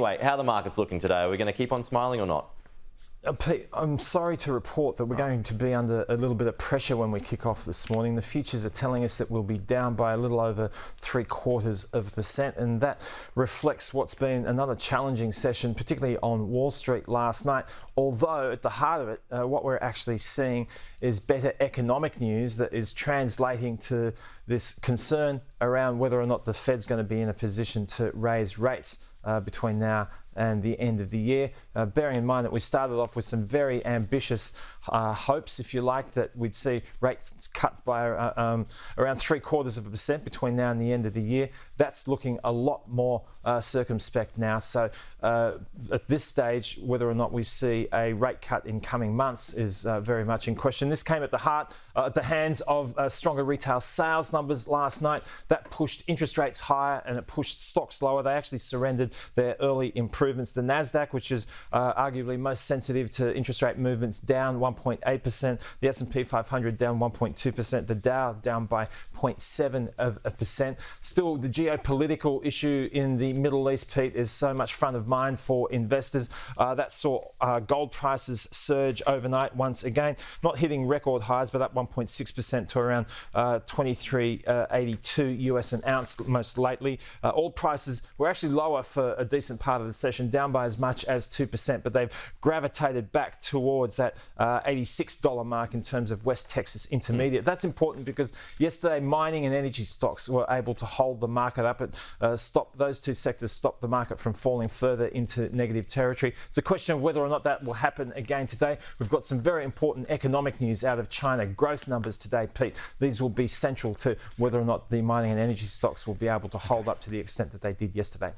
Wait, how are the markets looking today? Are we going to keep on smiling or not? Pete, I'm sorry to report that we're going to be under a little bit of pressure when we kick off this morning. The futures are telling us that we'll be down by a little over 0.75%, and that reflects what's been another challenging session, particularly on Wall Street last night. Although at the heart of it, what we're actually seeing is better economic news that is translating to this concern around whether or not the Fed's going to be in a position to raise rates between now and the end of the year, bearing in mind that we started off with some very ambitious hopes, if you like, that we'd see rates cut by around 0.75% between now and the end of the year. That's looking a lot more circumspect now. So at this stage, whether or not we see a rate cut in coming months is very much in question. This came at the hands of stronger retail sales numbers last night. That pushed interest rates higher and it pushed stocks lower. They actually surrendered their early improvements. The Nasdaq, which is arguably most sensitive to interest rate movements, down 1.8%. The S&P 500 down 1.2%. The Dow down by 0.7%. Still, the geopolitical issue in the Middle East, Pete, is so much front of mind for investors. That saw gold prices surge overnight once again, not hitting record highs, but up 1.6% to around 23.82 US an ounce most lately. Oil prices were actually lower for a decent part of the session, down by as much as 2%, but they've gravitated back towards that $86 mark in terms of West Texas Intermediate. That's important because yesterday mining and energy stocks were able to hold the market up. Those two sectors stopped the market from falling further into negative territory. It's a question of whether or not that will happen again today. We've got some very important economic news out of China, growth numbers today, Pete. These will be central to whether or not the mining and energy stocks will be able to hold up to the extent that they did yesterday.